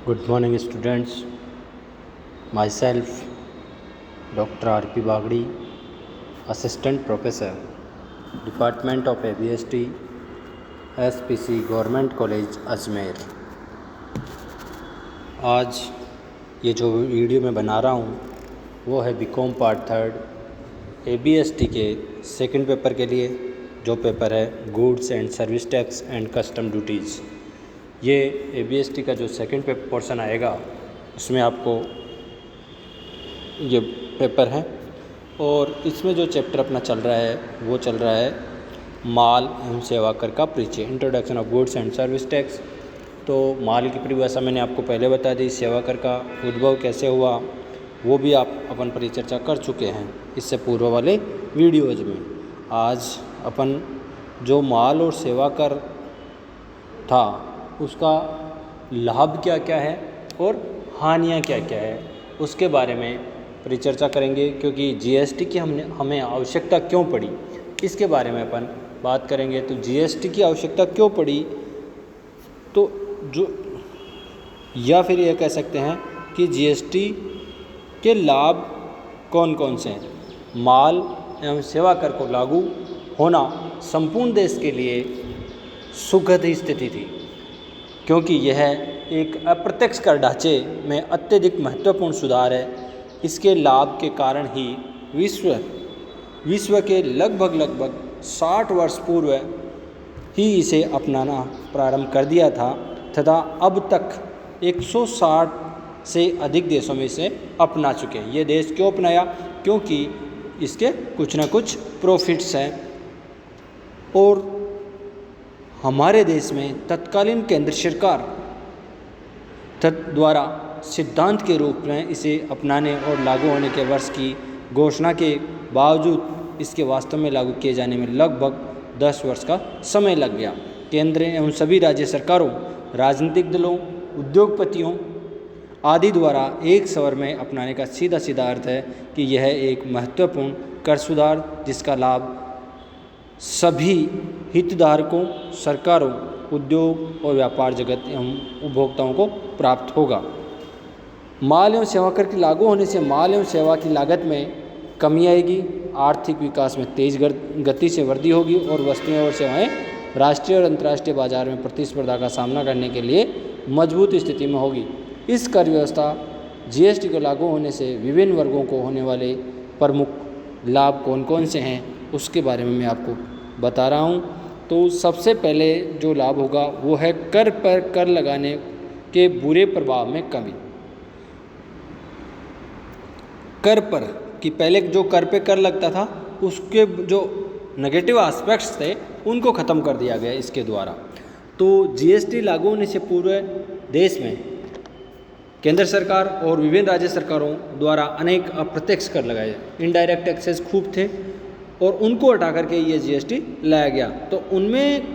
Good morning, students. Myself, Dr. R.P. Bagdi, Assistant Professor, Department of ABST, SPC Government College, Ajmer. आज ये जो video मैं बना रहा हूँ वो है बीकॉम पार्ट थर्ड ABST के सेकंड पेपर के लिए, जो पेपर है goods and service tax and custom duties. ये ABST का जो सेकंड पेपर पोर्शन आएगा उसमें आपको ये पेपर है, और इसमें जो चैप्टर अपना चल रहा है वो चल रहा है माल एवं सेवा कर का परिचय, introduction of goods and service tax. तो माल की परिभाषा मैंने आपको पहले बता दी, सेवा कर का उद्भव कैसे हुआ वो भी आप अपन परिचर्चा कर चुके हैं इससे पूर्व वाले वीडियोज़ में। आज अपन जो माल और सेवा कर था उसका लाभ क्या क्या है और हानियाँ क्या क्या है उसके बारे में परिचर्चा करेंगे, क्योंकि GST की हमें आवश्यकता क्यों पड़ी इसके बारे में अपन बात करेंगे। तो GST की आवश्यकता क्यों पड़ी, तो जो या फिर यह कह सकते हैं कि GST के लाभ कौन कौन से हैं। माल एवं सेवा कर को लागू होना संपूर्ण देश के लिए सुखद स्थिति थी, क्योंकि यह एक अप्रत्यक्ष कर ढांचे में अत्यधिक महत्वपूर्ण सुधार है। इसके लाभ के कारण ही विश्व के लगभग 60 वर्ष पूर्व ही इसे अपनाना प्रारंभ कर दिया था, तथा अब तक 160 से अधिक देशों में इसे अपना चुके हैं। ये देश क्यों अपनाया? क्योंकि इसके कुछ ना कुछ प्रॉफिट्स हैं, और हमारे देश में तत्कालीन केंद्र सरकार द्वारा सिद्धांत के रूप में इसे अपनाने और लागू होने के वर्ष की घोषणा के बावजूद इसके वास्तव में लागू किए जाने में लगभग 10 वर्ष का समय लग गया। केंद्र एवं सभी राज्य सरकारों, राजनीतिक दलों, उद्योगपतियों आदि द्वारा एक स्वर में अपनाने का सीधा सीधा अर्थ है कि यह एक महत्वपूर्ण कर सुधार जिसका लाभ सभी हितधारकों, सरकारों, उद्योग और व्यापार जगत एवं उपभोक्ताओं को प्राप्त होगा। माल एवं सेवा कर के लागू होने से माल एवं सेवा की लागत में कमी आएगी, आर्थिक विकास में तेज गति से वृद्धि होगी और वस्तुएं और सेवाएं राष्ट्रीय और अंतर्राष्ट्रीय बाजार में प्रतिस्पर्धा का सामना करने के लिए मजबूत स्थिति में होगी। इस कर व्यवस्था GST को लागू होने से विभिन्न वर्गों को होने वाले प्रमुख लाभ कौन कौन से हैं उसके बारे में मैं आपको बता रहा हूँ। तो सबसे पहले जो लाभ होगा वो है कर पर कर लगाने के बुरे प्रभाव में कमी। कर पर कि पहले जो कर पे कर लगता था उसके जो नेगेटिव एस्पेक्ट्स थे उनको ख़त्म कर दिया गया इसके द्वारा। तो GST लागू होने से पूर्व देश में केंद्र सरकार और विभिन्न राज्य सरकारों द्वारा अनेक अप्रत्यक्ष कर लगाए, इनडायरेक्ट टैक्सेस खूब थे और उनको हटा करके ये GST लाया गया। तो उनमें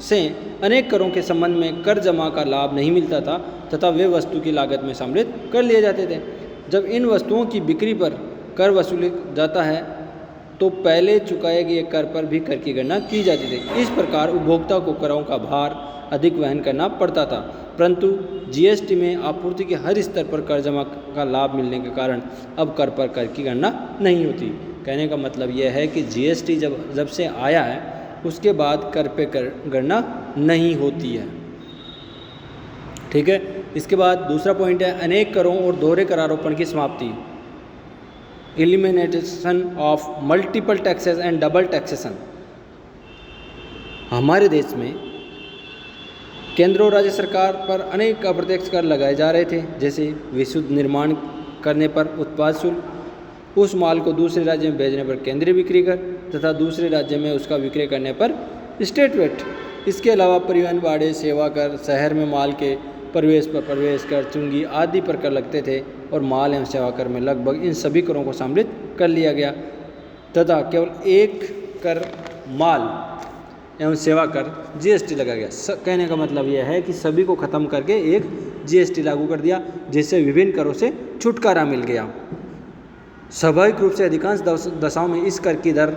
से अनेक करों के संबंध में कर जमा का लाभ नहीं मिलता था तथा वे वस्तु की लागत में सम्मिलित कर लिए जाते थे। जब इन वस्तुओं की बिक्री पर कर वसूली जाता है तो पहले चुकाए गए कर पर भी कर की गणना की जाती थी। इस प्रकार उपभोक्ता को करों का भार अधिक वहन करना पड़ता था, परंतु GST में आपूर्ति के हर स्तर पर कर जमा का लाभ मिलने के कारण अब कर पर कर की गणना नहीं होती। कहने का मतलब यह है कि GST जब से आया है उसके बाद कर पे कर गणना नहीं होती है। ठीक है। इसके बाद दूसरा पॉइंट है अनेक करों और दोहरे करारोपण की समाप्ति, elimination of multiple taxes and double taxation. हमारे देश में केंद्र और राज्य सरकार पर अनेक अप्रत्यक्ष कर लगाए जा रहे थे, जैसे विशुद्ध निर्माण करने पर उत्पाद शुल्क, उस माल को दूसरे राज्य में भेजने पर केंद्रीय बिक्री कर तथा दूसरे राज्य में उसका विक्रय करने पर स्टेट वेट। इसके अलावा परिवहन भाड़े, सेवा कर, शहर में माल के प्रवेश पर प्रवेश कर, चुंगी आदि पर कर लगते थे, और माल एवं सेवा कर में लगभग इन सभी करों को सम्मिलित कर लिया गया तथा केवल एक कर माल एवं सेवा कर GST लगा गया। कहने का मतलब यह है कि सभी को ख़त्म करके एक GST लागू कर दिया, जिससे विभिन्न करों से छुटकारा मिल गया। स्वाभाविक रूप से अधिकांश दशाओं में इस कर की दर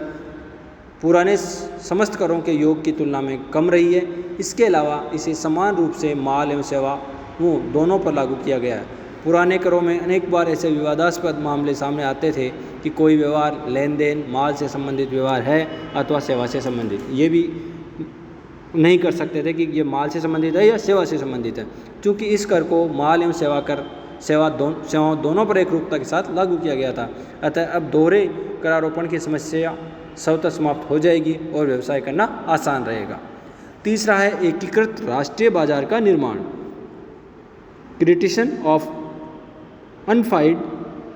पुराने समस्त करों के योग की तुलना में कम रही है। इसके अलावा इसे समान रूप से माल एवं सेवा वो दोनों पर लागू किया गया है। पुराने करों में अनेक बार ऐसे विवादास्पद मामले सामने आते थे कि कोई व्यवहार लेन देन माल से संबंधित व्यवहार है अथवा सेवा से संबंधित, ये भी नहीं कर सकते थे कि ये माल से संबंधित है या सेवा से संबंधित है, क्योंकि इस कर को माल एवं सेवाओं दोनों पर एक रूपता के साथ लागू किया गया था। अतः अब दोहरे करारोपण की समस्या स्वतः समाप्त हो जाएगी और व्यवसाय करना आसान रहेगा। तीसरा है एकीकृत राष्ट्रीय बाजार का निर्माण, क्रिएशन ऑफ अनफाइड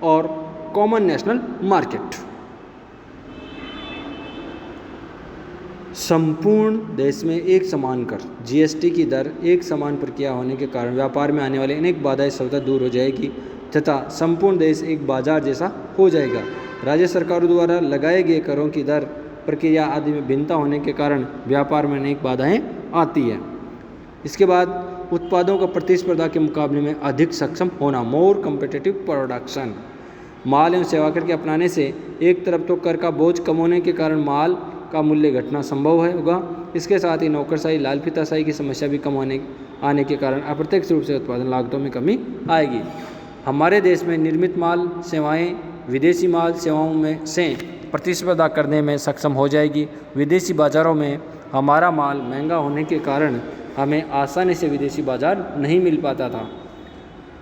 और कॉमन नेशनल मार्केट। संपूर्ण देश में एक समान कर जीएसटी की दर एक समान प्रक्रिया होने के कारण व्यापार में आने वाली अनेक बाधाएं स्वतः दूर हो जाएगी तथा संपूर्ण देश एक बाजार जैसा हो जाएगा। राज्य सरकारों द्वारा लगाए गए करों की दर प्रक्रिया आदि में भिन्नता होने के कारण व्यापार में अनेक बाधाएं आती है। इसके बाद उत्पादों का प्रतिस्पर्धा के मुकाबले में अधिक सक्षम होना, मोर कम्पिटिटिव प्रोडक्शन। माल एवं सेवा कर के अपनाने से एक तरफ तो कर का बोझ कम होने के कारण माल का मूल्य घटना संभव होगा, इसके साथ ही नौकरशाही लाल फीताशाही की समस्या भी कम आने के कारण अप्रत्यक्ष रूप से उत्पादन लागतों में कमी आएगी। हमारे देश में निर्मित माल सेवाएं विदेशी माल सेवाओं में से प्रतिस्पर्धा करने में सक्षम हो जाएगी। विदेशी बाज़ारों में हमारा माल महंगा होने के कारण हमें आसानी से विदेशी बाज़ार नहीं मिल पाता था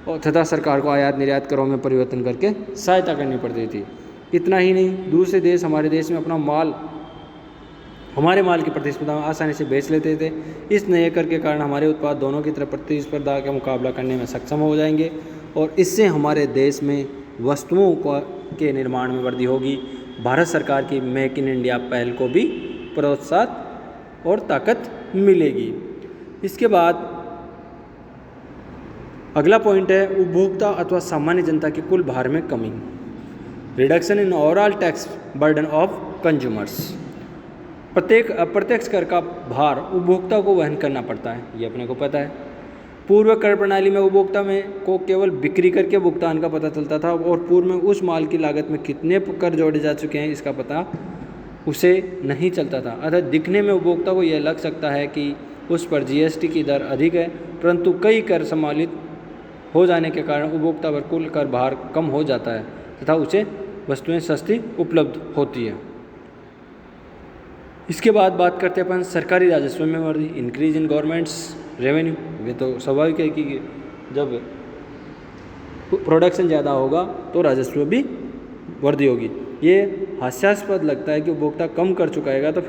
और तथा सरकार को आयात निर्यात करों में परिवर्तन करके सहायता करनी पड़ती थी। इतना ही नहीं, दूसरे देश हमारे देश में हमारे माल की प्रतिस्पर्धा में आसानी से बेच लेते थे। इस नए कर के कारण हमारे उत्पाद दोनों की तरफ प्रतिस्पर्धा का मुकाबला करने में सक्षम हो जाएंगे और इससे हमारे देश में वस्तुओं के निर्माण में वृद्धि होगी। भारत सरकार की मेक इन इंडिया पहल को भी प्रोत्साहन और ताकत मिलेगी। इसके बाद अगला पॉइंट है उपभोक्ता अथवा सामान्य जनता की कुल भार में कमी, reduction in overall tax burden of consumers. प्रत्येक अप्रत्यक्ष कर का भार उपभोक्ता को वहन करना पड़ता है, ये अपने को पता है। पूर्व कर प्रणाली में उपभोक्ता को केवल बिक्री कर के भुगतान का पता चलता था और पूर्व में उस माल की लागत में कितने कर जोड़े जा चुके हैं इसका पता उसे नहीं चलता था। अतः दिखने में उपभोक्ता को यह लग सकता है कि उस पर जीएसटी की दर अधिक है, परंतु कई कर सम्मिलित हो जाने के कारण उपभोक्ता पर कुल कर भार कम हो जाता है तथा उसे वस्तुएं सस्ती उपलब्ध होती है। इसके बाद बात करते हैं अपन सरकारी राजस्व में वृद्धि, इंक्रीज इन गवर्नमेंट्स रेवेन्यू। ये तो स्वाभाविक है कि जब प्रोडक्शन ज़्यादा होगा तो राजस्व भी वृद्धि होगी। ये हास्यास्पद लगता है कि उपभोक्ता कम कर चुकाएगा तो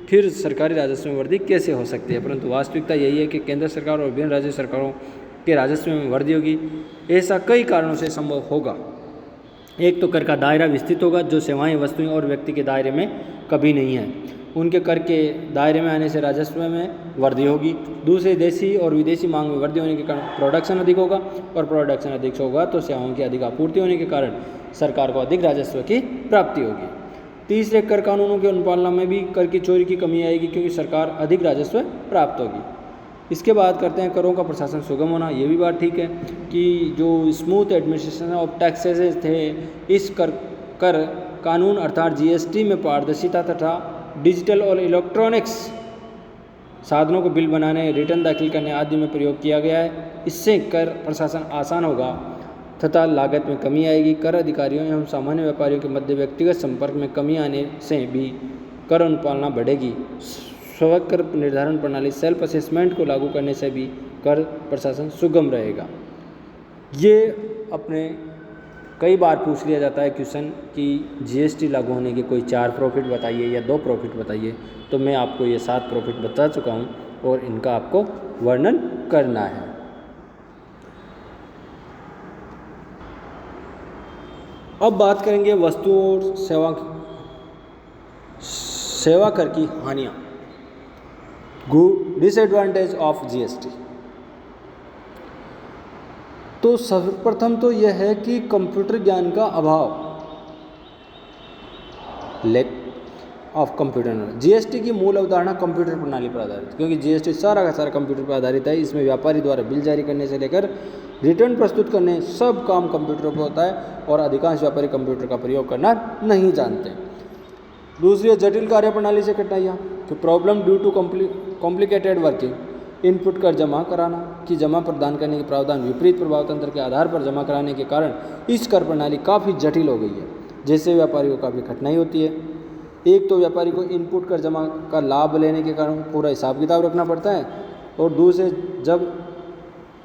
फिर सरकारी राजस्व में वृद्धि कैसे हो सकती है, परंतु वास्तविकता यही है कि केंद्र सरकार और विभिन्न राज्य सरकारों के राजस्व में वृद्धि होगी। ऐसा कई कारणों से संभव होगा। एक तो कर का दायरा विस्तृत होगा, जो सेवाएं वस्तुएं और व्यक्ति के दायरे में कभी नहीं है, उनके कर के दायरे में आने से राजस्व में वृद्धि होगी। दूसरे देशी और विदेशी मांग में वृद्धि होने के कारण प्रोडक्शन अधिक होगा और प्रोडक्शन अधिक होगा तो सेवाओं की अधिक आपूर्ति होने के कारण सरकार को अधिक राजस्व की प्राप्ति होगी। तीसरे, कर कानूनों की अनुपालना में भी कर की चोरी की कमी आएगी क्योंकि सरकार अधिक राजस्व प्राप्त होगी। इसके बाद करते हैं करों का प्रशासन सुगम होना। ये भी बात ठीक है कि जो स्मूथ एडमिनिस्ट्रेशन ऑफ टैक्सेस थे, इस कर कानून अर्थात जीएसटी में पारदर्शिता तथा डिजिटल और इलेक्ट्रॉनिक्स साधनों को बिल बनाने, रिटर्न दाखिल करने आदि में प्रयोग किया गया है। इससे कर प्रशासन आसान होगा तथा लागत में कमी आएगी। कर अधिकारियों एवं सामान्य व्यापारियों के मध्य व्यक्तिगत संपर्क में कमी आने से भी कर अनुपालना बढ़ेगी। स्वयं कर निर्धारण प्रणाली सेल्फ असेसमेंट को लागू करने से भी कर प्रशासन सुगम रहेगा। ये अपने कई बार पूछ लिया जाता है क्वेश्चन कि जीएसटी लागू होने के कोई 4 प्रॉफिट बताइए या 2 प्रॉफिट बताइए, तो मैं आपको ये 7 प्रॉफिट बता चुका हूँ और इनका आपको वर्णन करना है। अब बात करेंगे वस्तु और सेवा कर की हानियाँ, डिसएडवांटेज ऑफ जीएसटी। तो सर्वप्रथम तो यह है कि कंप्यूटर ज्ञान का अभाव, lack of computer knowledge. GST की मूल अवधारणा कंप्यूटर प्रणाली पर आधारित, क्योंकि जीएसटी सारा का सारा कंप्यूटर पर आधारित है। इसमें व्यापारी द्वारा बिल जारी करने से लेकर रिटर्न प्रस्तुत करने सब काम कंप्यूटर पर होता है और अधिकांश व्यापारी कंप्यूटर का प्रयोग करना नहीं जानते। दूसरी, जटिल कार्य प्रणाली से कठिनाइयाँ, कि problem due to complicated working. Input कर जमा कराना कि जमा प्रदान करने के प्रावधान विपरीत प्रभाव तंत्र के आधार पर जमा कराने के कारण इस कर प्रणाली काफ़ी जटिल हो गई है, जिससे व्यापारी को काफ़ी कठिनाई होती है। एक तो व्यापारी को इनपुट कर जमा का लाभ लेने के कारण पूरा हिसाब किताब रखना पड़ता है, और दूसरे जब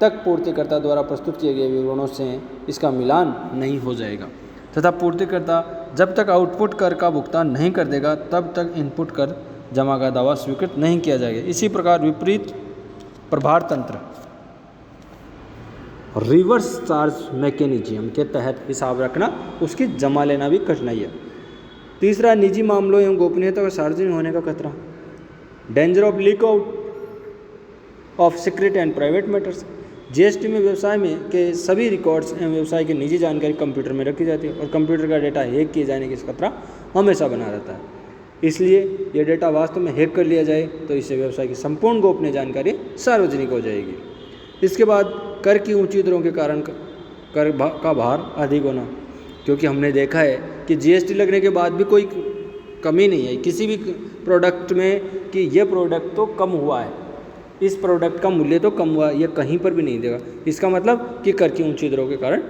तक पूर्तिकर्ता द्वारा प्रस्तुत किए गए विवरणों से इसका मिलान नहीं हो जाएगा तथा पूर्तिकर्ता जब तक आउटपुट कर का भुगतान नहीं कर देगा तब तक इनपुट कर जमा का दावा स्वीकृत नहीं किया जाएगा। इसी प्रकार विपरीत प्रभार तंत्र रिवर्स चार्ज मैकेनिज्म के तहत हिसाब रखना, उसकी जमा लेना भी कठिनाई है। तीसरा, निजी मामलों एवं गोपनीयता का सार्वजनिक होने का खतरा, danger of leak out of secret and private matters. GST में व्यवसाय में के सभी रिकॉर्ड्स एवं व्यवसाय की निजी जानकारी कंप्यूटर में रखी जाती है और कंप्यूटर का डेटा हैक किए जाने का खतरा हमेशा बना रहता है। इसलिए यह डेटा वास्तव में हैक कर लिया जाए तो इससे व्यवसाय की संपूर्ण गोपनीय जानकारी सार्वजनिक हो जाएगी। इसके बाद कर की ऊंची दरों के कारण कर का भार अधिक होना, क्योंकि हमने देखा है कि जीएसटी लगने के बाद भी कोई कमी नहीं है किसी भी प्रोडक्ट में कि यह प्रोडक्ट तो कम हुआ है, इस प्रोडक्ट का मूल्य तो कम हुआ, यह कहीं पर भी नहीं देगा। इसका मतलब कि कर की ऊंची दरों के कारण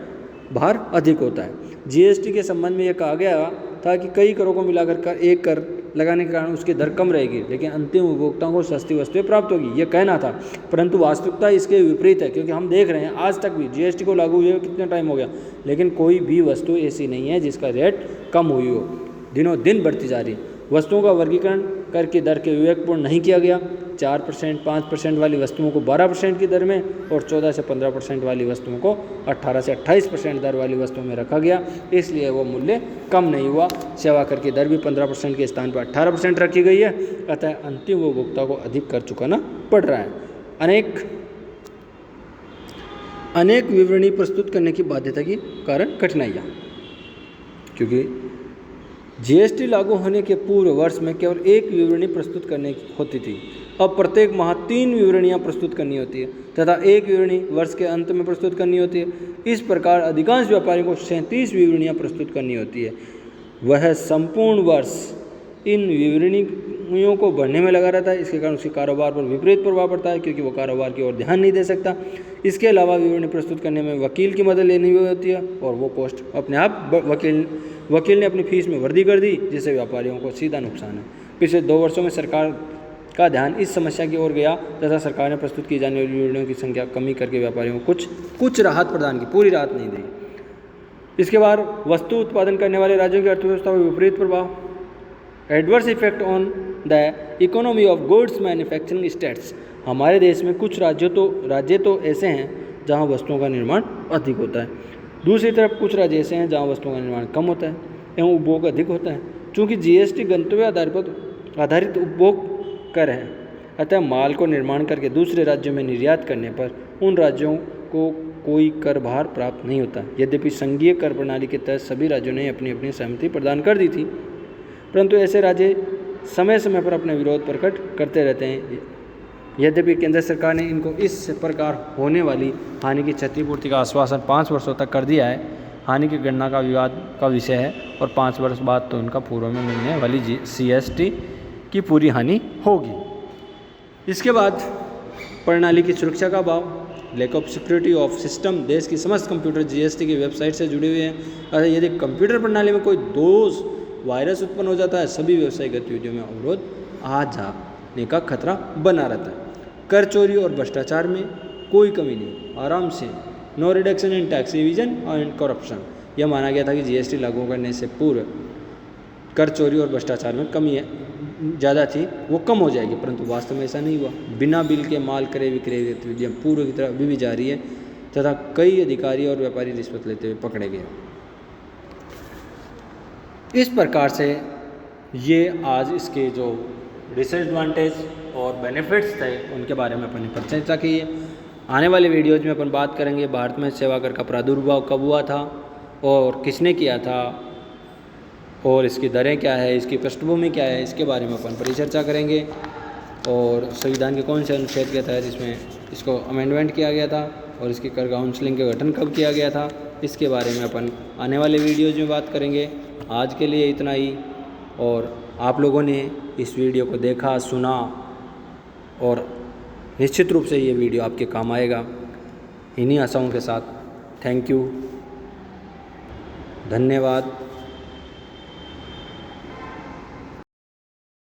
भार अधिक होता है। जीएसटी के संबंध में यह कहा गया था कि कई करों को मिलाकर एक कर लगाने के कारण उसकी दर कम रहेगी, लेकिन अंतिम उपभोक्ताओं को सस्ती वस्तुएं प्राप्त होगी, यह कहना था। परंतु वास्तविकता इसके विपरीत है, क्योंकि हम देख रहे हैं आज तक भी जीएसटी को लागू हुए कितना टाइम हो गया, लेकिन कोई भी वस्तु ऐसी नहीं है जिसका रेट कम हुई हो, दिनों दिन बढ़ती जा रही। वस्तुओं का वर्गीकरण कर की दर के विवेकपूर्ण नहीं किया गया। 4%, 5% वाली वस्तुओं को 12% की दर में और 14 से 15% वाली वस्तुओं को 18 से 28% दर वाली वस्तुओं में रखा गया, इसलिए वो मूल्य कम नहीं हुआ। सेवा कर की दर भी 15% के स्थान पर 18% रखी गई है, अतः अंतिम उपभोक्ता को अधिक कर चुकाना पड़ रहा है। अनेक विवरणी प्रस्तुत करने की बाध्यता के कारण कठिनाइयाँ, क्योंकि जीएसटी लागू होने के पूर्व वर्ष में केवल एक विवरणी प्रस्तुत करने की होती थी, अब प्रत्येक माह 3 विवरणियाँ प्रस्तुत करनी होती है तथा एक विवरणी वर्ष के अंत में प्रस्तुत करनी होती है। इस प्रकार अधिकांश व्यापारियों को 37 विवरणियाँ प्रस्तुत करनी होती है। वह संपूर्ण वर्ष इन विवरणियों को भरने में लगा रहता है, इसके कारण उसके कारोबार पर विपरीत प्रभाव पड़ता है, क्योंकि वो कारोबार की ओर ध्यान नहीं दे सकता। इसके अलावा विवरणी प्रस्तुत करने में वकील की मदद लेनी हुई होती है और वो पोस्ट अपने आप वकील ने अपनी फीस में वृद्धि कर दी, जिससे व्यापारियों को सीधा नुकसान है। पिछले 2 वर्षों में सरकार का ध्यान इस समस्या की ओर गया तथा सरकार ने प्रस्तुत की जाने वाली विवरणियों की संख्या कमी करके व्यापारियों को कुछ राहत प्रदान की, पूरी राहत नहीं दी। इसके बाद वस्तु उत्पादन करने वाले राज्यों की अर्थव्यवस्था पर विपरीत प्रभाव, adverse effect on the economy of goods manufacturing states. हमारे देश में कुछ राज्य तो ऐसे हैं जहाँ वस्तुओं का निर्माण अधिक होता है, दूसरी तरफ कुछ राज्य ऐसे हैं जहाँ वस्तुओं का निर्माण कम होता है एवं उपभोग अधिक होता है। चूँकि जीएसटी गंतव्य आधारित उपभोग कर है, अतः माल को निर्माण करके दूसरे राज्यों में निर्यात करने पर उन राज्यों को कोई कर भार प्राप्त नहीं होता। यद्यपि संघीय कर प्रणाली के तहत सभी राज्यों ने अपनी अपनी सहमति प्रदान कर दी थी, परंतु ऐसे राज्य समय समय पर अपने विरोध प्रकट करते रहते हैं। यद्यपि केंद्र सरकार ने इनको इस प्रकार होने वाली हानि की क्षतिपूर्ति का आश्वासन 5 वर्षों तक कर दिया है। हानि की गणना का विवाद का विषय है और 5 वर्ष बाद तो इनका पूर्व में मिलने वाली जीएसटी की पूरी हानि होगी। इसके बाद प्रणाली की सुरक्षा का अभाव, lack of security of system. देश की समस्त कंप्यूटर जीएसटी की वेबसाइट से जुड़े हुए हैं, अतः यदि कंप्यूटर प्रणाली में कोई दोष वायरस उत्पन्न हो जाता है, सभी व्यवसायिक गतिविधियों में अवरोध आ जाने का खतरा बना रहता है। कर चोरी और भ्रष्टाचार में कोई कमी नहीं, आराम से। No reduction in tax evasion and corruption. यह माना गया था कि जीएसटी लागू करने से पूर्व कर चोरी और भ्रष्टाचार में कमी ज़्यादा थी, वो कम हो जाएगी, परंतु वास्तव में ऐसा नहीं हुआ। बिना बिल के माल क्रय विक्रय गतिविधियाँ पूर्व की तरह अभी भी जारी है तथा कई अधिकारी और व्यापारी रिश्वत लेते हुए पकड़े गए। इस प्रकार से ये आज इसके जो डिसएडवांटेज और बेनिफिट्स थे उनके बारे में अपन ने चर्चा की है। आने वाले वीडियोज में अपन बात करेंगे भारत में सेवा कर का प्रादुर्भाव कब हुआ था और किसने किया था और इसकी दरें क्या है, इसकी पृष्ठभूमि क्या है, इसके बारे में अपन परिचर्चा करेंगे। और संविधान के कौन से अनुच्छेद के तहत इसमें इसको अमेंडमेंट किया गया था और इसकी कर काउंसिलिंग का गठन कब किया गया था, इसके बारे में अपन आने वाले वीडियोज में बात करेंगे। आज के लिए इतना ही, और आप लोगों ने इस वीडियो को देखा, सुना और निश्चित रूप से ये वीडियो आपके काम आएगा। इन्हीं आशाओं के साथ थैंक यू, धन्यवाद।